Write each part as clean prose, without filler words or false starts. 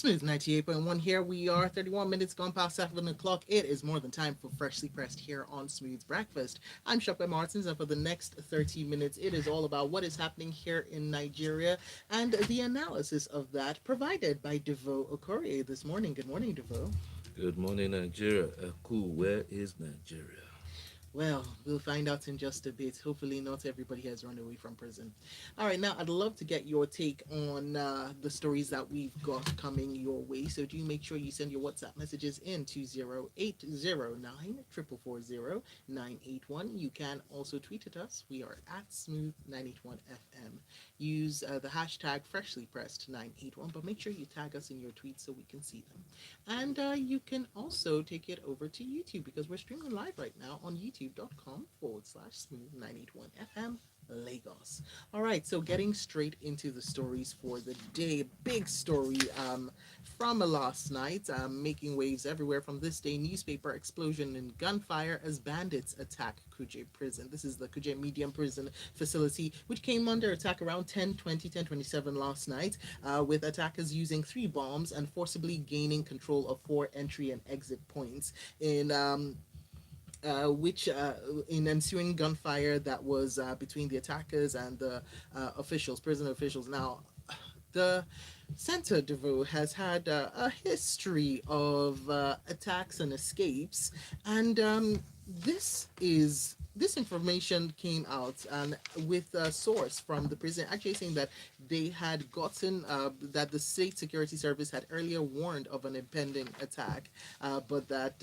Smooth 98.1 here. We are 31 minutes gone past 7 o'clock. It is more than time for Freshly Pressed here on Smooth Breakfast. I'm Shopper Martins, and for the next 30 minutes, it is all about what is happening here in Nigeria and the analysis of that provided by Devo Okorie this morning. Good morning, Devo. Good morning, Nigeria. Cool. Where is Nigeria? Well, we'll find out in just a bit. Hopefully, not everybody has run away from prison. All right, now I'd love to get your take on the stories that we've got coming your way. So do make sure you send your WhatsApp messages in to 0809 981. You can also tweet at us. We are at Smooth981FM. Use the hashtag FreshlyPressed981, but make sure you tag us in your tweets so we can see them. And you can also take it over to YouTube because we're streaming live right now on youtube.com/smooth981FM Lagos. All right, so getting straight into the stories for the day. Big story from last night, making waves everywhere from this day. Newspaper explosion and gunfire as bandits attack Kuje prison. This is the Kuje Medium Prison facility, which came under attack around 10:27 last night, with attackers using three bombs and forcibly gaining control of four entry and exit points which in ensuing gunfire that was between the attackers and the prison officials. Now, the Center Devo has had a history of attacks and escapes, and this information came out and with a source from the prison actually saying that they had gotten that the state security service had earlier warned of an impending attack, but that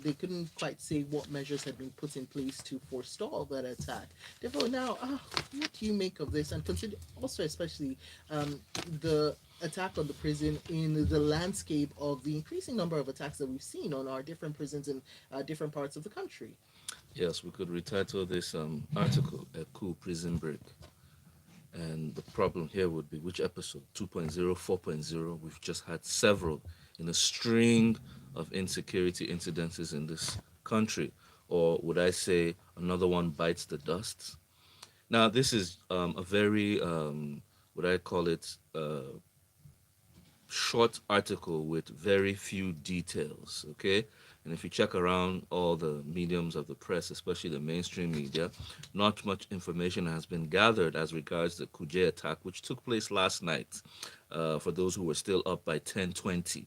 they couldn't quite say what measures had been put in place to forestall that attack. Therefore, now, what do you make of this? And consider also, especially, the attack on the prison in the landscape of the increasing number of attacks that we've seen on our different prisons in different parts of the country. Yes, we could retitle this article "A Cool Prison Break." And the problem here would be which episode? 2.0, 4.0. We've just had several in a string of insecurity incidences in this country. Or would I say another one bites the dust? Now, this is a very, would I call it, short article with very few details, okay? And if you check around all the mediums of the press, especially the mainstream media, not much information has been gathered as regards the Kuje attack, which took place last night. For those who were still up by 10:20,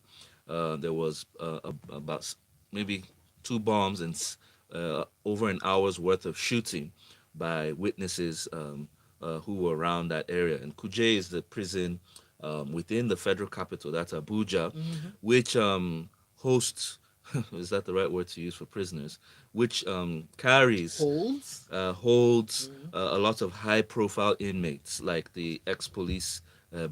there was about maybe two bombs and over an hour's worth of shooting by witnesses who were around that area. And Kuje is the prison within the federal capital, that's Abuja, Mm-hmm. which hosts, is that the right word to use for prisoners, which carries, Holds. holds Mm-hmm. a lot of high profile inmates like the ex police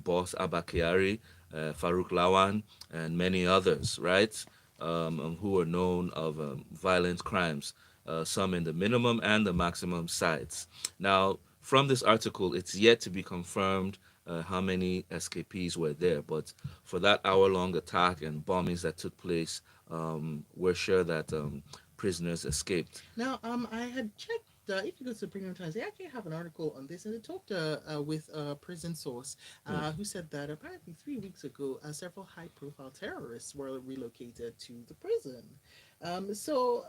boss Abba Kyari, Farouk Lawan, and many others, right? Who are known of violent crimes, some in the minimum and the maximum sides. Now, from this article, it's yet to be confirmed how many escapees were there, but for that hour-long attack and bombings that took place, we're sure that prisoners escaped. Now, I had checked. If you go to the Premium Times, they actually have an article on this, and they talked with a prison source Hmm. who said that apparently 3 weeks ago, several high-profile terrorists were relocated to the prison. So,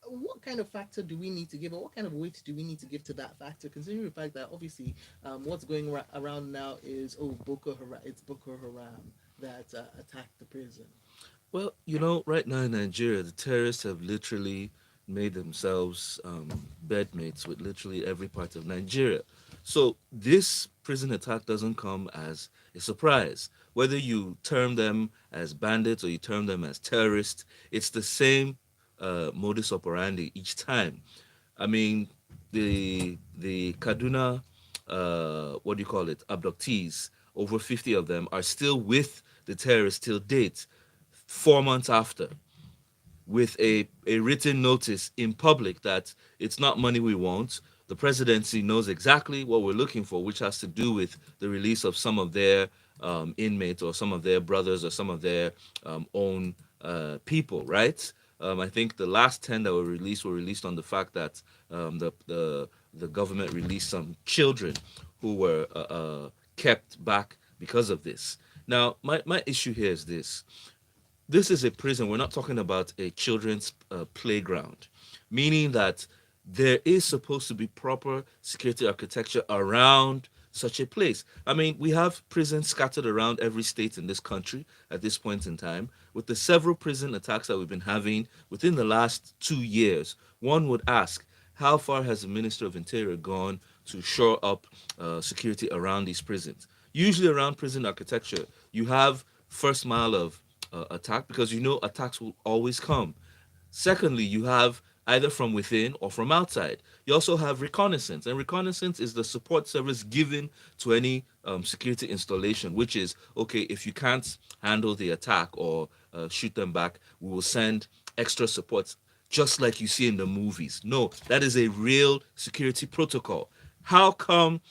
what kind of factor do we need to give, or what kind of weight do we need to give to that factor, considering the fact that obviously what's going around now is Boko Haram. It's Boko Haram that attacked the prison. Well, right now in Nigeria, the terrorists have literally made themselves bedmates with literally every part of Nigeria. So this prison attack doesn't come as a surprise. Whether you term them as bandits or you term them as terrorists, it's the same modus operandi each time. I mean, the Kaduna, what do you call it, abductees, over 50 of them are still with the terrorists till date, 4 months after, with a written notice in public that it's not money we want. The presidency knows exactly what we're looking for, which has to do with the release of some of their inmates or some of their brothers or some of their own people, right? I think the last 10 that were released on the fact that the government released some children who were kept back because of this. Now, my issue here is this. This is a prison. We're not talking about a children's playground, meaning that there is supposed to be proper security architecture around such a place. I mean, we have prisons scattered around every state in this country at this point in time. With the several prison attacks that we've been having within the last 2 years, one would ask, how far has the Minister of Interior gone to shore up security around these prisons? Usually, around prison architecture, you have first mile of attack, because you know attacks will always come. Secondly, you have either from within or from outside. You also have reconnaissance, and reconnaissance is the support service given to any security installation, which is okay, if you can't handle the attack or shoot them back, we will send extra support, just like you see in the movies. No, that is a real security protocol. How come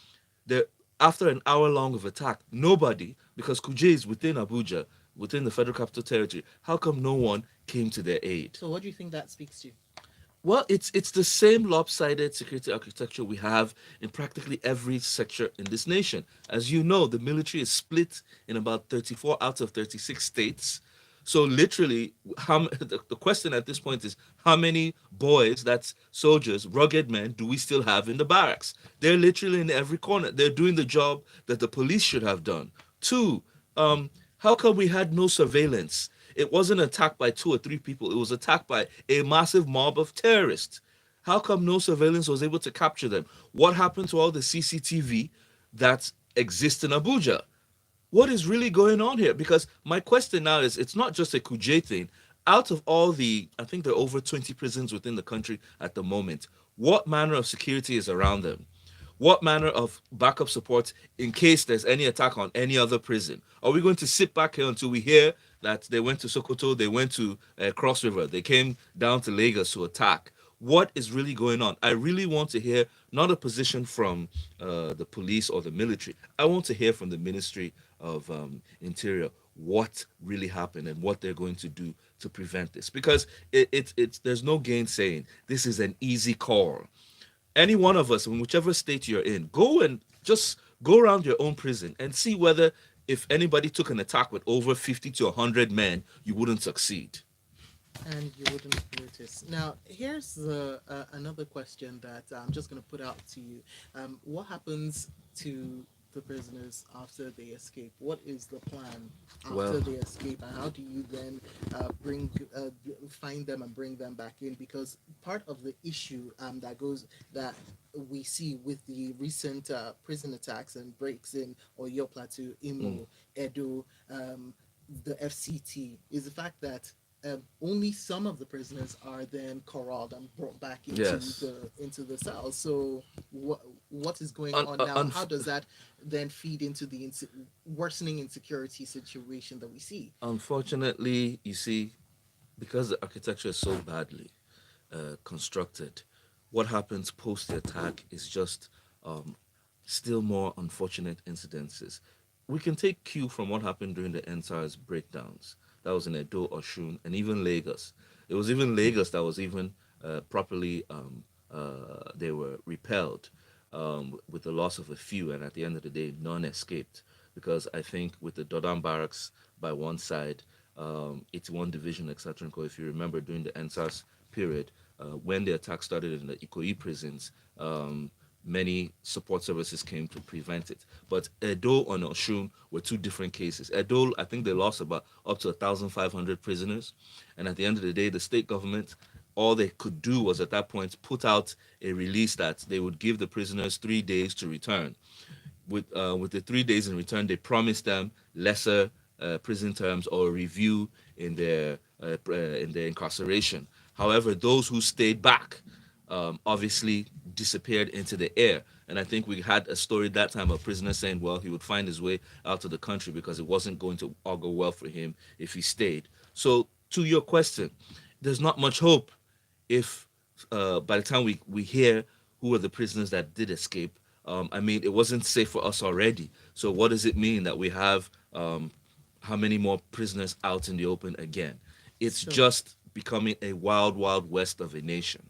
the after an hour long of attack, nobody, because Kuje is within Abuja, within the Federal Capital Territory, how come no one came to their aid? So what do you think that speaks to? Well, it's the same lopsided security architecture we have in practically every sector in this nation. As you know, the military is split in about 34 out of 36 states. So literally, the question at this point is, how many boys, that's soldiers, rugged men, do we still have in the barracks? They're literally in every corner. They're doing the job that the police should have done. Two, how come we had no surveillance? It wasn't attacked by two or three people. It was attacked by a massive mob of terrorists. How come no surveillance was able to capture them? What happened to all the CCTV that exists in Abuja? What is really going on here? Because my question now is, it's not just a Kuje thing. Out of all the, I think there are over 20 prisons within the country at the moment, what manner of security is around them? What manner of backup support in case there's any attack on any other prison? Are we going to sit back here until we hear that they went to Sokoto, they went to Cross River, they came down to Lagos to attack? What is really going on? I really want to hear not a position from the police or the military. I want to hear from the Ministry of Interior what really happened and what they're going to do to prevent this. Because it's there's no gainsaying. This is an easy call. Any one of us, in whichever state you're in, go and just go around your own prison and see whether if anybody took an attack with over 50 to 100 men, you wouldn't succeed. And you wouldn't notice. Now, here's another question that I'm just going to put out to you. What happens to the prisoners after they escape? What is the plan after Well, they escape, and how do you then bring find them and bring them back in? Because part of the issue that we see with the recent prison attacks and breaks in Oyo Plateau, mm, Imo, Edo, the FCT is the fact that only some of the prisoners are then corralled and brought back yes. into the cells. So what is going Un, on un, now, and un, how does that then feed into the worsening insecurity situation that we see? unfortunately, you see, because the architecture is so badly constructed, what happens post the attack is just um, still more unfortunate incidences. We can take cue from what happened during the NSARS breakdowns. That was in Edo, Oshun, and even Lagos. It was even Lagos that was even properly, they were repelled with the loss of a few, and at the end of the day, none escaped. Because I think with the Dodam barracks by one side, 81 Division, etc., if you remember during the NSAS period, when the attack started in the Ikoyi prisons, many support services came to prevent it. But Edo and Oshun were two different cases. Edo, I think they lost about up to 1,500 prisoners. And at the end of the day, the state government, all they could do was at that point put out a release that they would give the prisoners 3 days to return. With the 3 days in return, they promised them lesser prison terms or a review in their incarceration. However, those who stayed back obviously disappeared into the air. And I think we had a story that time of prisoners saying, well, he would find his way out of the country because it wasn't going to augur well for him if he stayed. So, to your question, there's not much hope if by the time we hear who are the prisoners that did escape. I mean, it wasn't safe for us already. So, what does it mean that we have how many more prisoners out in the open again? It's So just becoming a wild, wild west of a nation.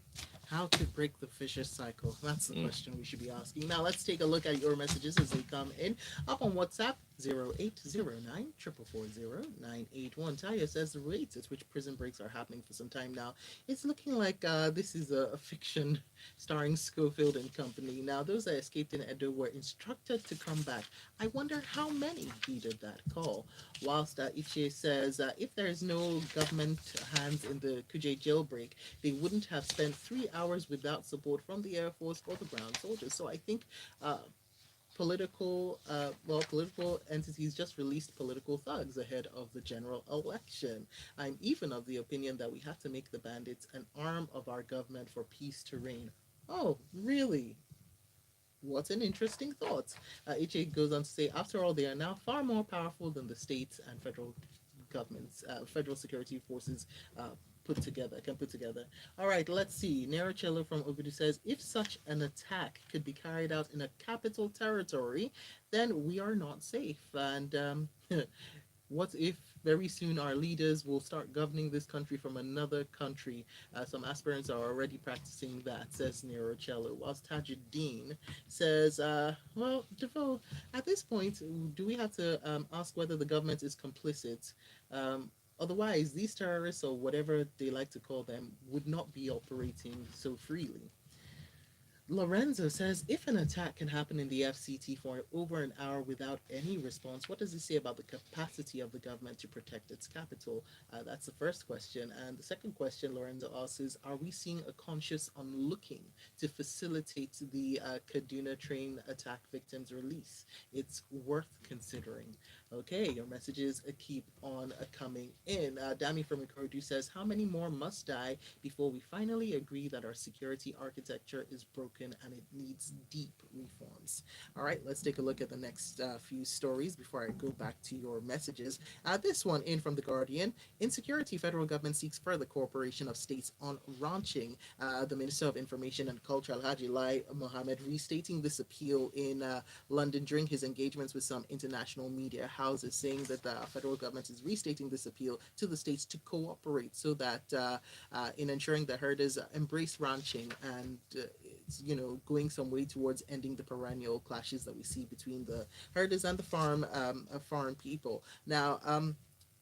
how to break the vicious cycle? That's the Mm. question we should be asking. Now let's take a look at your messages as they come in. Up on WhatsApp, 0809 440 981. Talia says the rates at which prison breaks are happening for some time now. It's looking like this is a fiction starring Schofield and company. Now, those that escaped in Edo were instructed to come back. I wonder how many heeded that call. Whilst Ichie says if there is no government hands in the Kuje jailbreak, they wouldn't have spent 3 hours without support from the Air Force or the ground soldiers. So I think uh, political entities just released political thugs ahead of the general election. I'm even of the opinion that we have to make the bandits an arm of our government for peace to reign. Oh, really? What an interesting thought. HA goes on to say, after all, they are now far more powerful than the states and federal governments, federal security forces can put together. All right, let's see. Neracello from Ogudu says, if such an attack could be carried out in a capital territory, then we are not safe. And what if very soon our leaders will start governing this country from another country? Some aspirants are already practicing that, says Nero Cello. Whilst Tajuddin says, well, Defoe, at this point, do we have to ask whether the government is complicit? Otherwise, these terrorists, or whatever they like to call them, would not be operating so freely. Lorenzo says, if an attack can happen in the FCT for over an hour without any response, what does it say about the capacity of the government to protect its capital? That's the first question. And the second question Lorenzo asks is, are we seeing a conscious unlooking to facilitate the Kaduna train attack victims' release? It's worth considering. Okay, your messages keep on coming in. Dami from Ikorodu says, how many more must die before we finally agree that our security architecture is broken and it needs deep reforms? All right, let's take a look at the next few stories before I go back to your messages. This one in from The Guardian. Insecurity, federal government seeks further cooperation of states on ranching. The Minister of Information and Culture, Alhaji Lai Mohammed, restating this appeal in London during his engagements with some international media houses, saying that the federal government is restating this appeal to the states to cooperate so that in ensuring that herders embrace ranching and it's going some way towards ending the perennial clashes that we see between the herders and the foreign people. Now,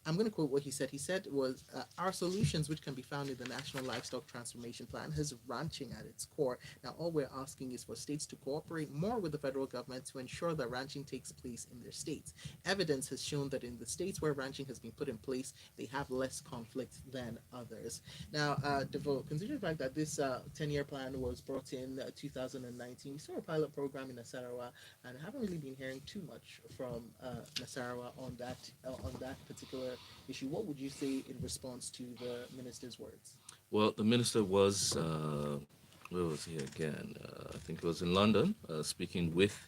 I'm going to quote what he said. He said was, our solutions, which can be found in the National Livestock Transformation Plan, has ranching at its core. Now, all we're asking is for states to cooperate more with the federal government to ensure that ranching takes place in their states. Evidence has shown that in the states where ranching has been put in place, they have less conflict than others. Now, Devo, considering the fact that this 10-year plan was brought in 2019, we saw a pilot program in Nasarawa, and I haven't really been hearing too much from Nasarawa on that particular issue. What would you say in response to the minister's words? Well, the minister was, where was he again? I think it was in London, speaking with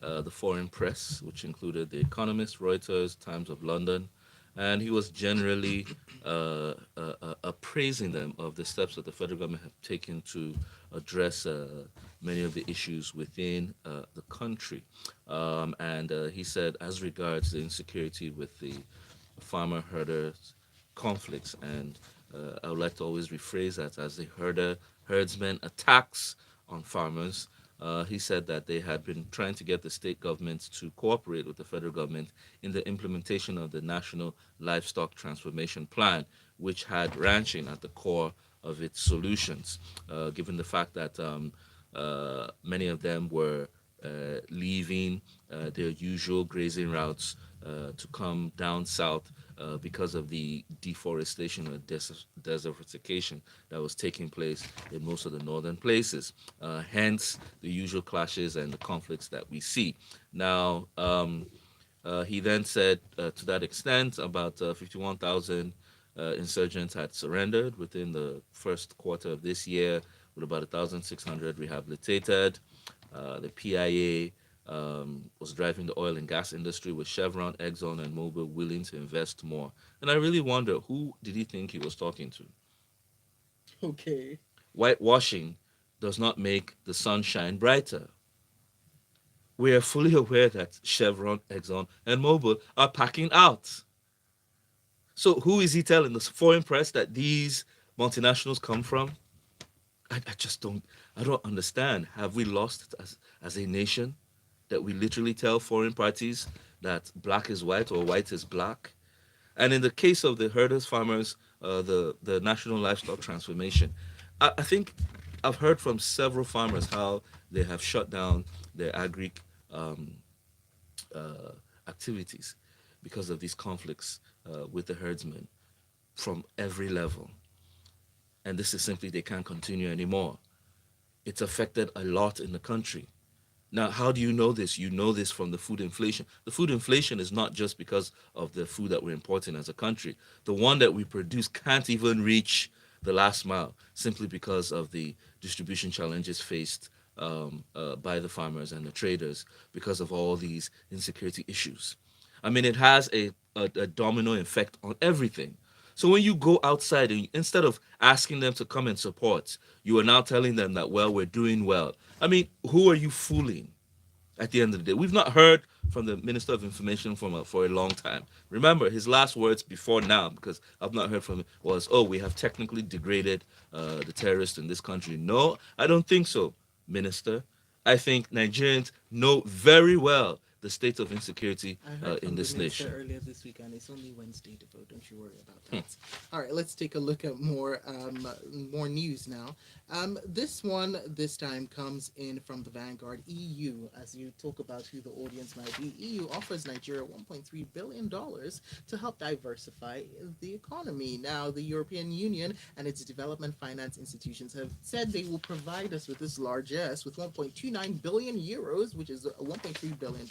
the foreign press, which included The Economist, Reuters, Times of London, and he was generally appraising them of the steps that the federal government have taken to address many of the issues within the country. And he said, as regards the insecurity with the farmer herders conflicts, and I would like to always rephrase that as the herdsmen attacks on farmers. He said that they had been trying to get the state governments to cooperate with the federal government in the implementation of the National Livestock Transformation Plan, which had ranching at the core of its solutions, given the fact that many of them were leaving their usual grazing routes to come down south because of the deforestation or desertification that was taking place in most of the northern places. Hence, the usual clashes and the conflicts that we see. Now, he then said to that extent, about 51,000 insurgents had surrendered within the first quarter of this year, with about 1,600 rehabilitated. The PIA was driving the oil and gas industry, with Chevron, Exxon, and Mobil willing to invest more. And I really wonder, who did he think he was talking to? Okay. Whitewashing does not make the sun shine brighter. We are fully aware that Chevron, Exxon, and Mobil are packing out. So who is he telling the foreign press that these multinationals come from? I just I don't understand. Have we lost as a nation that we literally tell foreign parties that black is white or white is black. And in the case of the herders, farmers, the national livestock transformation, I think I've heard from several farmers how they have shut down their agri um, uh, activities because of these conflicts with the herdsmen from every level. And this is simply they can't continue anymore. It's affected a lot in the country. Now, how do you know this? You know this from the food inflation. The food inflation is not just because of the food that we're importing as a country. The one that we produce can't even reach the last mile simply because of the distribution challenges faced by the farmers and the traders because of all these insecurity issues. I mean, it has a domino effect on everything. So when you go outside and instead of asking them to come and support, you are now telling them that, well, we're doing well. I mean, who are you fooling at the end of the day? We've not heard from the Minister of Information for a long time. Remember, his last words before now, because I've not heard from him, was, oh, we have technically degraded the terrorists in this country. No, I don't think so, Minister. I think Nigerians know very well the state of insecurity I heard in from the this minister nation. earlier this week, and it's only Wednesday to vote. Don't you worry about that. All right, let's take a look at more news now. This one this time comes in from the Vanguard. EU, as you talk about who the audience might be, EU offers Nigeria $1.3 billion to help diversify the economy. Now, the European Union and its development finance institutions have said they will provide us with this largesse with 1.29 billion euros, which is $1.3 billion,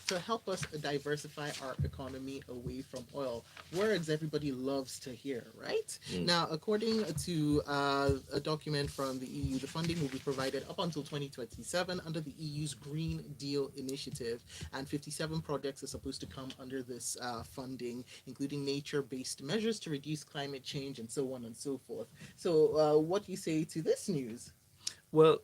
to help us diversify our economy away from oil. Words everybody loves to hear, right? Mm. Now, according to a document from the EU, the funding will be provided up until 2027 under the EU's Green Deal initiative, and 57 projects are supposed to come under this funding, including nature-based measures to reduce climate change and so on and so forth. So, what do you say to this news? Well,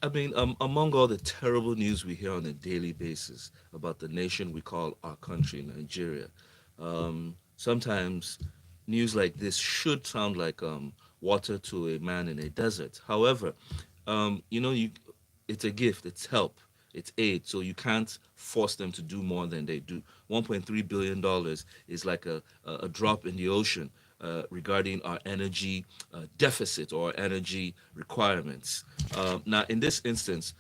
I mean, among all the terrible news we hear on a daily basis about the nation we call our country, Nigeria, sometimes news like this should sound like water to a man in a desert. However, you it's a gift, it's help, it's aid, so you can't force them to do more than they do. $1.3 billion is like a drop in the ocean regarding our energy deficit or energy requirements. Now, in this instance,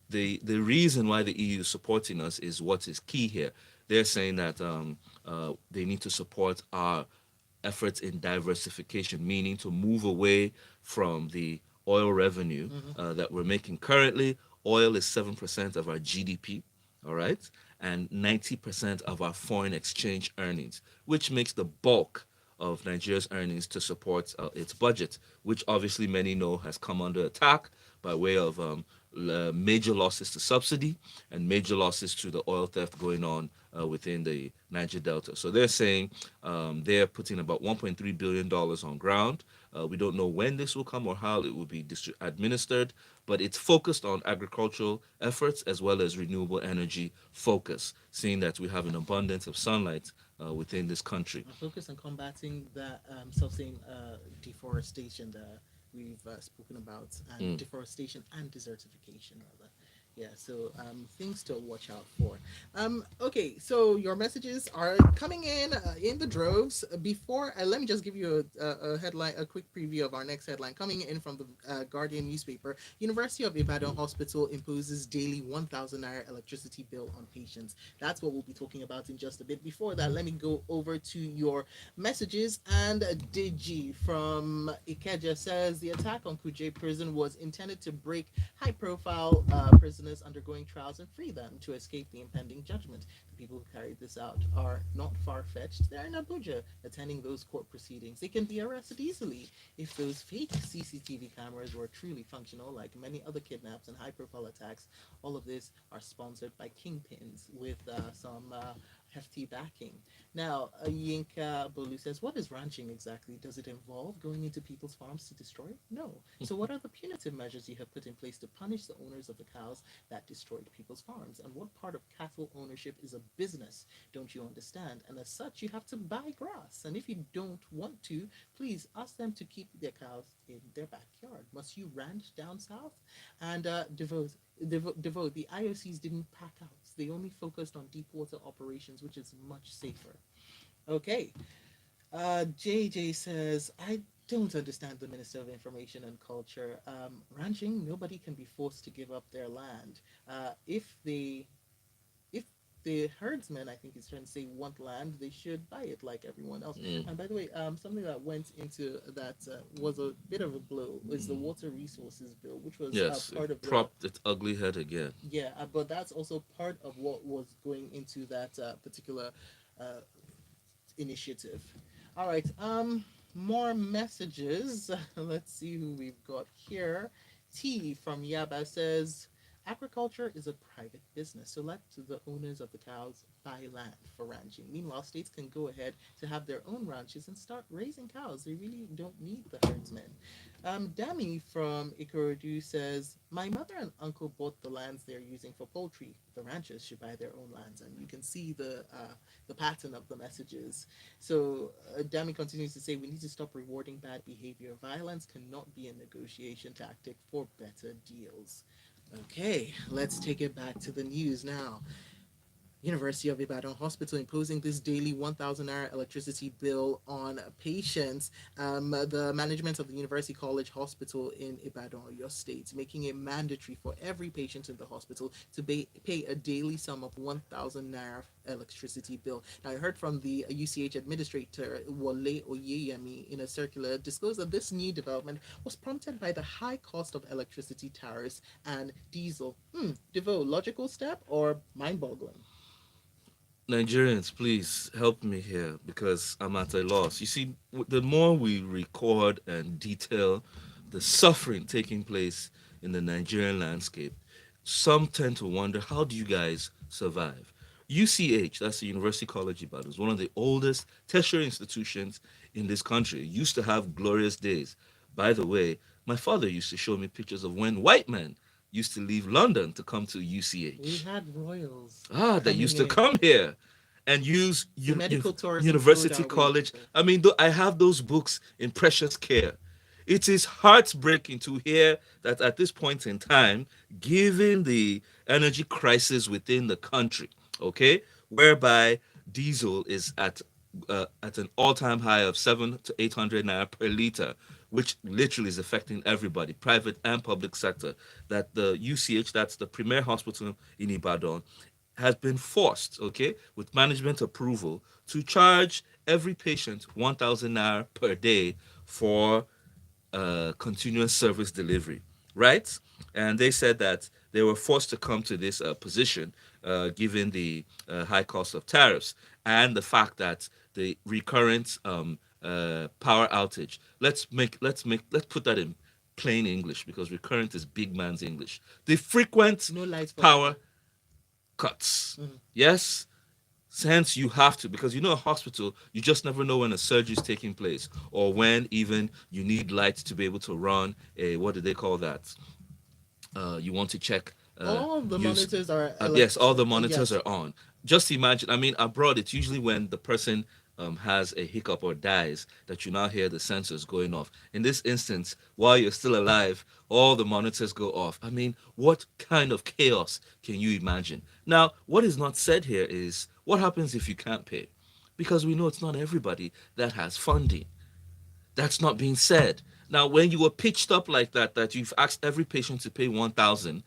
the reason why the EU is supporting us is what is key here. They're saying that they need to support our efforts in diversification, meaning to move away from the oil revenue Mm-hmm. that we're making currently. Oil is 7% of our GDP, all right, and 90% of our foreign exchange earnings, which makes the bulk of Nigeria's earnings to support its budget, which obviously many know has come under attack by way of major losses to subsidy and major losses to the oil theft going on within the Niger Delta. So they're saying they're putting about $1.3 billion on ground. We don't know when this will come or how it will be administered, but it's focused on agricultural efforts as well as renewable energy focus, seeing that we have an abundance of sunlight within this country. Focus on combating the self-same deforestation that we've spoken about, and Mm. deforestation and desertification, rather. Yeah, so things to watch out for. Okay, so your messages are coming in the droves. Before, let me just give you a headline, a quick preview of our next headline coming in from the Guardian newspaper. University of Ibadan Hospital imposes daily 1,000 naira electricity bill on patients. That's what we'll be talking about in just a bit. Before that, let me go over to your messages. And Digi from Ikeja says the attack on Kuje prison was intended to break high profile prisoners undergoing trials and free them to escape the impending judgment. The people who carried this out are not far fetched. They're in Abuja attending those court proceedings. They can be arrested easily if those fake CCTV cameras were truly functional, like many other kidnaps and high profile attacks. All of this are sponsored by kingpins with some hefty backing. Now, Yinka Bolu says, what is ranching exactly? Does it involve going into people's farms to destroy? No. So, what are the punitive measures you have put in place to punish the owners of the cows that destroyed people's farms? And what part of cattle ownership is a business? Don't you understand? And as such, you have to buy grass. And if you don't want to, please ask them to keep their cows in their backyard. Must you ranch down south? And Devote, Devote, the IOCs didn't pack out. They only focused on deep water operations, which is much safer. Okay. JJ says, I don't understand the Minister of Information and Culture. Ranching, nobody can be forced to give up their land. If the herdsmen, I think he's trying to say, want land, they should buy it like everyone else. Mm. And by the way, something that went into that was a bit of a blow is the Water Resources Bill, which was Yes, it part of the propped its ugly head again. yeah, but that's also part of what was going into that particular uh, initiative. All right. More messages. Let's see who we've got here. T from Yaba says, agriculture is a private business, so let the owners of the cows buy land for ranching. Meanwhile, states can go ahead to have their own ranches and start raising cows. They really don't need the herdsmen. Dami from Ikorodu says, my mother and uncle bought the lands they're using for poultry. The ranchers should buy their own lands, and you can see the pattern of the messages. So Dami continues to say, we need to stop rewarding bad behavior. Violence cannot be a negotiation tactic for better deals. Okay, let's take it back to the news now. University of Ibadan Hospital imposing this daily 1,000 naira electricity bill on patients. The management of the University College Hospital in Ibadan, your state, making it mandatory for every patient in the hospital to pay a daily sum of 1,000 naira electricity bill. Now, I heard from the UCH administrator, Wale Oyeyemi, in a circular, disclosed that this new development was prompted by the high cost of electricity tariffs and diesel. Devo, logical step or mind boggling? Nigerians, please help me here because I'm at a loss. You see, the more we record and detail the suffering taking place in the Nigerian landscape, some tend to wonder, how do you guys survive? UCH, that's the University College Ibadan, is one of the oldest tertiary institutions in this country. It used to have glorious days. By the way, my father used to show me pictures of when white men used to leave London to come to We UCH. had royals Ah, they coming used to in. come here and use The medical tourism flowed University our way, College. people. I mean, I have those books in precious care. It is heartbreaking to hear that at this point in time, given the energy crisis within the country, okay, whereby diesel is at an all-time high of 700 to 800 naira per liter, which literally is affecting everybody, private and public sector. That the UCH, that's the premier hospital in Ibadan, has been forced, okay, with management approval, to charge every patient 1,000 naira per day for continuous service delivery, right? And they said that they were forced to come to this position given the high cost of tariffs and the fact that the recurrent power outage. Let's put that in plain English because recurrent is big man's English. The frequent No lights power forever. cuts. Mhm. Yes, hence you have to, because a hospital, you just never know when a surgery is taking place or when even you need light to be able to run a, what do they call that, you want to check, All the use, monitors are yes, all the monitors yes. are on. Just imagine, I mean, abroad it's usually when the person has a hiccup or dies that you now hear the sensors going off. In this instance, while you're still alive, all the monitors go off. I mean, what kind of chaos can you imagine? Now, what is not said here is what happens if you can't pay, because we know it's not everybody that has funding. That's not being said. Now, when you were pitched up like that, that you've asked every patient to pay 1,000,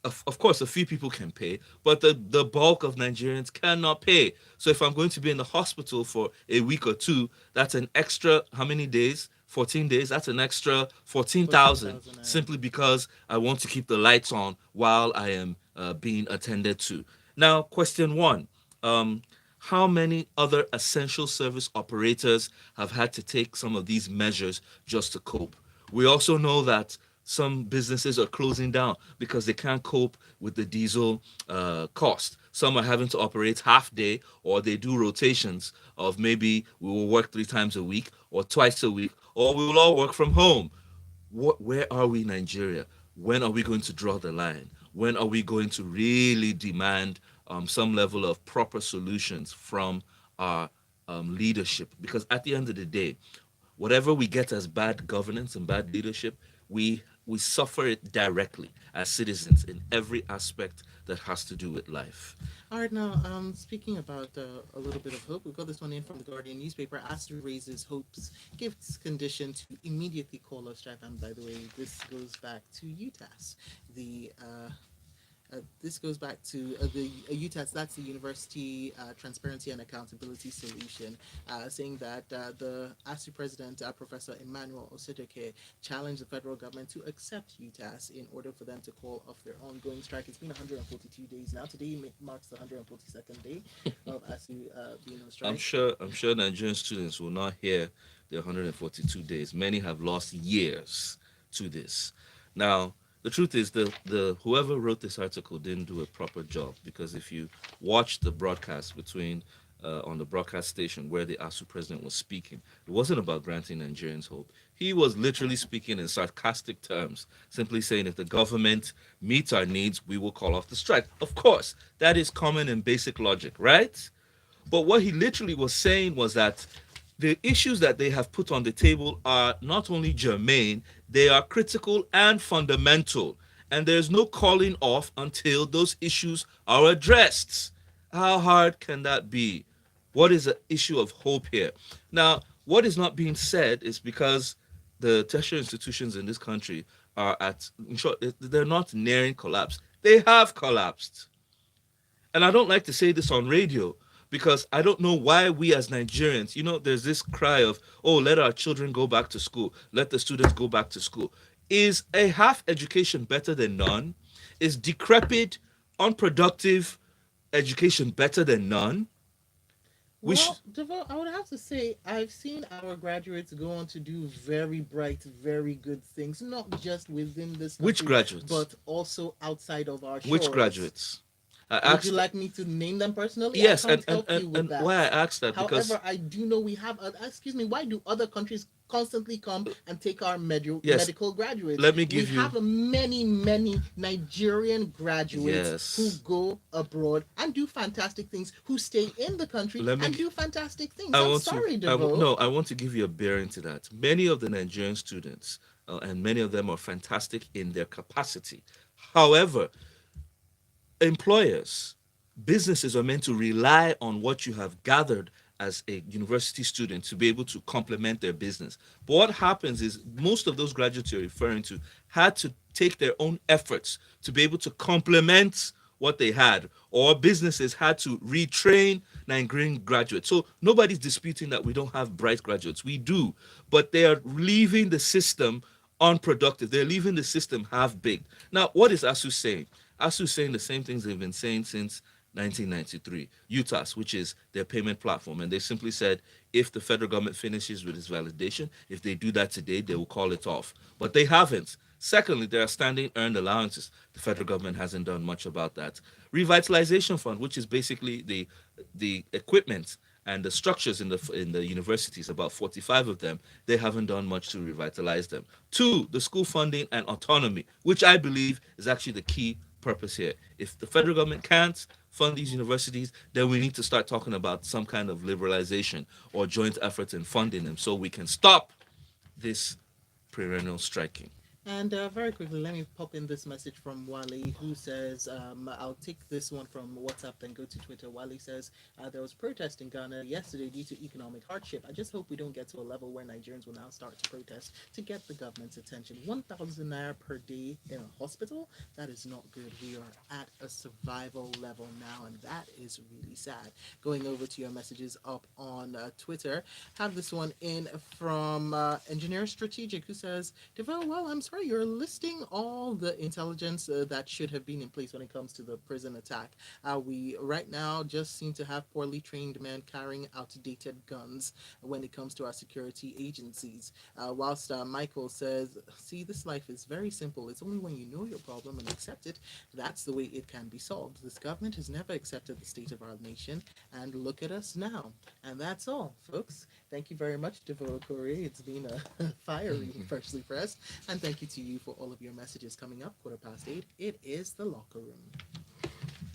of course, a few people can pay, but the bulk of Nigerians cannot pay. So if I'm going to be in the hospital for a week or two, that's an extra, how many days? 14 days. That's an extra 14,000 14,000 naira. simply because I want to keep the lights on while I am being attended to. Now, question one. Um, how many other essential service operators have had to take some of these measures just to cope? We also know that some businesses are closing down because they can't cope with the diesel cost. Some are having to operate half day, or they do rotations of maybe we will work 3 times a week or twice a week, or we will all work from home. Where are we, Nigeria? When are we going to draw the line? When are we going to really demand some level of proper solutions from our leadership? Because at the end of the day, whatever we get as bad governance and bad leadership, we we suffer it directly as citizens in every aspect that has to do with life. All right, now, speaking about a little bit of hope, we got this one in from the Guardian newspaper. ASUU raises hopes, gives condition to immediately call a strike. And by the way, this goes back to UTAS, the this goes back to the UTAS, that's the University Transparency and Accountability Solution, saying that the ASU president, Professor Emmanuel Osedeke, challenged the federal government to accept UTAS in order for them to call off their ongoing strike. It's been 142 days now. Today marks the 142nd day of ASU being on strike. I'm sure Nigerian students will not hear the 142 days. Many have lost years to this. Now, the truth is the whoever wrote this article didn't do a proper job, because if you watch the broadcast between on the broadcast station where the ASU president was speaking, it wasn't about granting Nigerians hope. He was literally speaking in sarcastic terms, simply saying if the government meets our needs, we will call off the strike. Of course, that is common and basic logic, right? But what he literally was saying was that the issues that they have put on the table are not only germane, they are critical and fundamental. And there's no calling off until those issues are addressed. How hard can that be? What is the issue of hope here? Now, what is not being said is because the tertiary institutions in this country are at, in short, they're not nearing collapse. They have collapsed. And I don't like to say this on radio because I don't know why we as Nigerians, there's this cry of, oh, let our children go back to school, let the students go back to school. Is a half education better than none? Is decrepit, unproductive education better than none? We sh- Well, Devo, I would have to say I've seen our graduates go on to do very bright, very good things, not just within this which country, graduates? but also outside of our Which shores. graduates? I Would you asked. like me to name them personally? I Yes, can't help and you with and that. why I asked that because However, I do know we have. Excuse me. Why do other countries constantly come and take our yes, medical graduates? let me We give you. have many Nigerian graduates who Yes, go abroad and do fantastic things, who stay in the country let me. and do fantastic things. I I'm want to. sorry, Devo. No, I want to give you a bearing to that. Many of the Nigerian students, and many of them are fantastic in their capacity. However, employers, businesses are meant to rely on what you have gathered as a university student to be able to complement their business. But what happens is most of those graduates you're referring to had to take their own efforts to be able to complement what they had, or businesses had to retrain Nigerian graduates. So nobody's disputing that we don't have bright graduates. We do, but they are leaving the system unproductive. They're leaving the system half baked. Now, what is ASU saying? ASU is saying the same things they've been saying since 1993. UTAS, which is their payment platform, and they simply said if the federal government finishes with its validation, if they do that today, they will call it off. But they haven't. Secondly, there are standing earned allowances. The federal government hasn't done much about that. Revitalization fund, which is basically the equipment and the structures in the universities, about 45 of them, they haven't done much to revitalize them. Two, the school funding and autonomy, which I believe is actually the key purpose here. If the federal government can't fund these universities, then we need to start talking about some kind of liberalization or joint efforts in funding them so we can stop this perennial striking. And very quickly, let me pop in this message from Wally, who says, I'll take this one from WhatsApp and go to Twitter. Wally says, there was protest in Ghana yesterday due to economic hardship. I just hope we don't get to a level where Nigerians will now start to protest to get the government's attention. 1,000 naira per day in a hospital? That is not good. We are at a survival level now, and that is really sad. Going over to your messages up on Twitter, have this one in from Engineer Strategic, who says, Devel, well, I'm sorry, you're listing all the intelligence that should have been in place when it comes to the prison attack. We right now just seem to have poorly trained men carrying outdated guns when it comes to our security agencies. Whilst Michael says, see, this life is very simple. It's only when you know your problem and accept it, that's the way it can be solved. This government has never accepted the state of our nation, and look at us now. And that's all, folks. Thank you very much, Devo Corey. It's been a fiery Firstly Press. And thank you to you for all of your messages coming up. 8:15. It is the locker room.